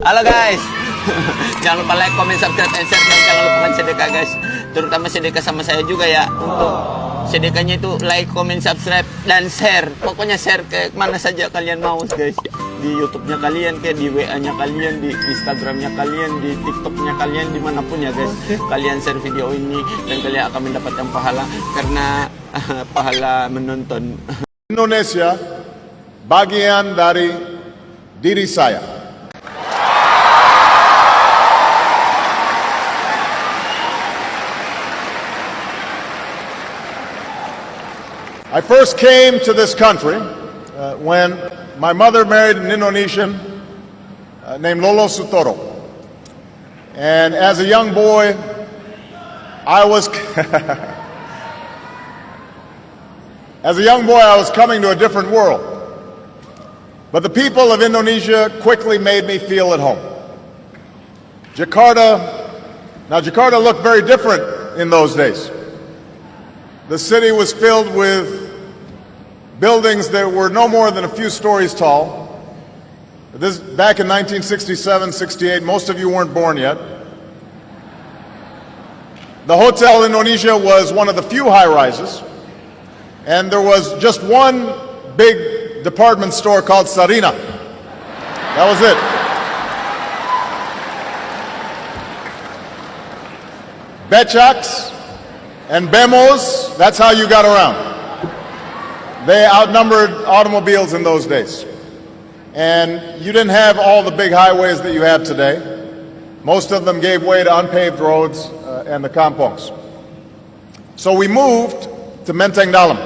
Halo guys. Jangan lupa like, comment, subscribe, and share. Dan jangan lupa sedekah guys. Terutama sedekah sama saya juga ya. Untuk sedekahnya itu like, comment, subscribe, dan share. Pokoknya share ke mana saja kalian mau guys. Di YouTube-nya kalian, kayak di WA-nya kalian, di Instagram-nya kalian, di TikTok-nya kalian, dimanapun ya guys. Kalian share video ini dan kalian akan mendapatkan pahala karena pahala menonton. Indonesia bagian dari diri saya. I first came to this country when my mother married an Indonesian named Lolo Sutoro. And as a young boy, I was coming to a different world. But the people of Indonesia quickly made me feel at home. Jakarta looked very different in those days. The city was filled with buildings that were no more than a few stories tall. This back in 1967, 68, most of you weren't born yet. The Hotel Indonesia was one of the few high-rises, and there was just one big department store called Sarina. That was it. Becaks and Bemos, that's how you got around. They outnumbered automobiles in those days. And you didn't have all the big highways that you have today. Most of them gave way to unpaved roads and the kampongs. So we moved to Menteng Dalam,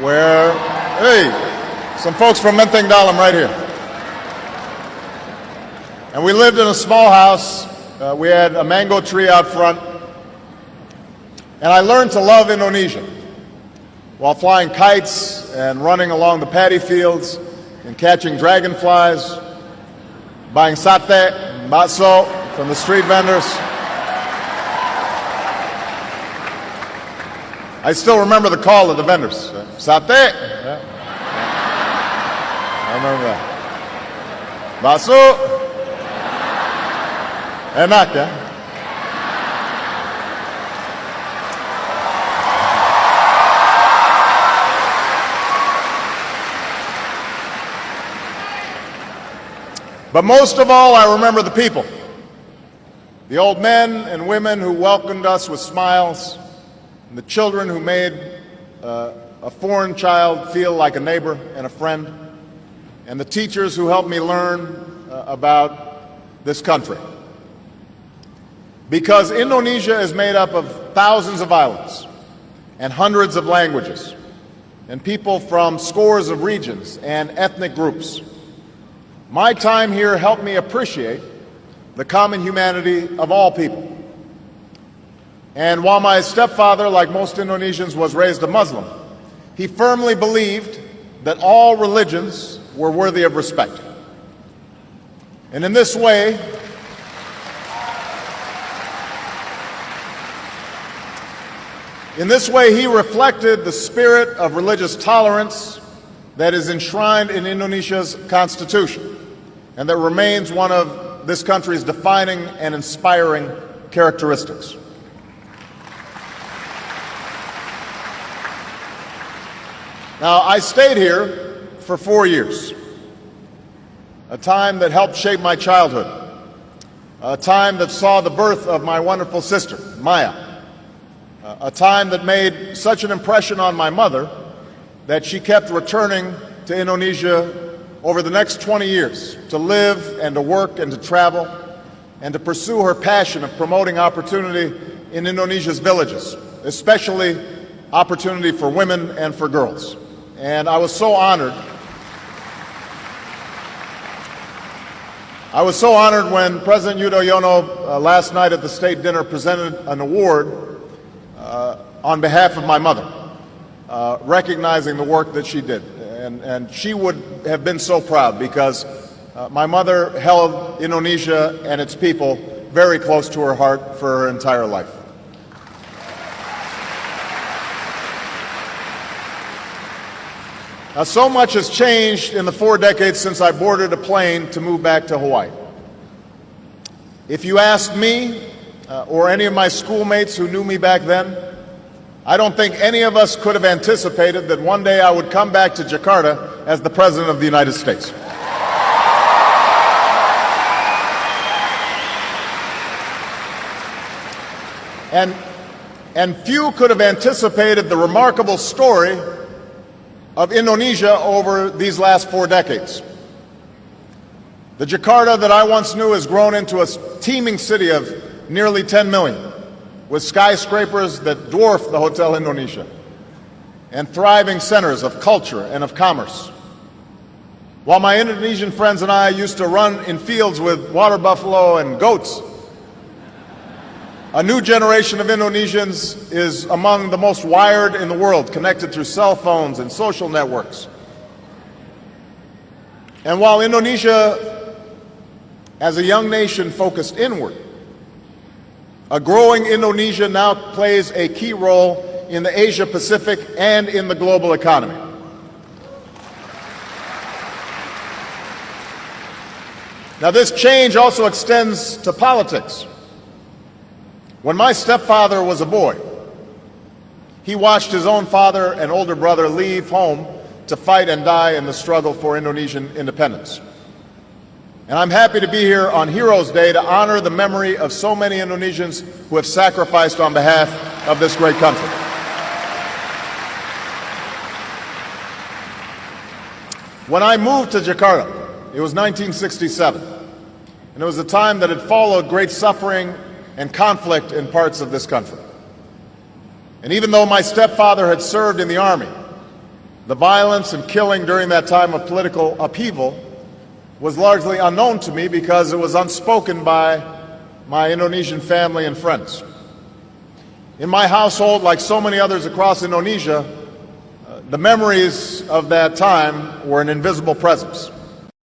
where, hey, some folks from Menteng Dalam right here. And we lived in a small house. We had a mango tree out front. And I learned to love Indonesia while flying kites and running along the paddy fields and catching dragonflies, buying Sate and Baso from the street vendors. I still remember the call of the vendors. Sate. Yeah. I remember that. Baso. Enak, yeah. But most of all, I remember the people. The old men and women who welcomed us with smiles, and the children who made a foreign child feel like a neighbor and a friend, and the teachers who helped me learn about this country. Because Indonesia is made up of thousands of islands and hundreds of languages, and people from scores of regions and ethnic groups. My time here helped me appreciate the common humanity of all people. And while my stepfather, like most Indonesians, was raised a Muslim, he firmly believed that all religions were worthy of respect. And in this way, he reflected the spirit of religious tolerance that is enshrined in Indonesia's constitution, and that remains one of this country's defining and inspiring characteristics. Now, I stayed here for 4 years, a time that helped shape my childhood, a time that saw the birth of my wonderful sister, Maya, a time that made such an impression on my mother that she kept returning to Indonesia over the next 20 years to live and to work and to travel and to pursue her passion of promoting opportunity in Indonesia's villages, especially opportunity for women and for girls. And I was so honored. I was so honored when President Yudhoyono last night at the state dinner presented an award on behalf of my mother, recognizing the work that she did. And she would have been so proud because my mother held Indonesia and its people very close to her heart for her entire life. Now, so much has changed in the 4 decades since I boarded a plane to move back to Hawaii. If you asked me or any of my schoolmates who knew me back then, I don't think any of us could have anticipated that one day I would come back to Jakarta as the President of the United States. And few could have anticipated the remarkable story of Indonesia over these last 4 decades. The Jakarta that I once knew has grown into a teeming city of nearly 10 million, with skyscrapers that dwarf the Hotel Indonesia, and thriving centers of culture and of commerce. While my Indonesian friends and I used to run in fields with water buffalo and goats, a new generation of Indonesians is among the most wired in the world, connected through cell phones and social networks. And while Indonesia, as a young nation, focused inward, a growing Indonesia now plays a key role in the Asia-Pacific and in the global economy. Now, this change also extends to politics. When my stepfather was a boy, he watched his own father and older brother leave home to fight and die in the struggle for Indonesian independence. And I'm happy to be here on Heroes Day to honor the memory of so many Indonesians who have sacrificed on behalf of this great country. When I moved to Jakarta, it was 1967, and it was a time that had followed great suffering and conflict in parts of this country. And even though my stepfather had served in the army, the violence and killing during that time of political upheaval was largely unknown to me because it was unspoken by my Indonesian family and friends. In my household, like so many others across Indonesia, the memories of that time were an invisible presence.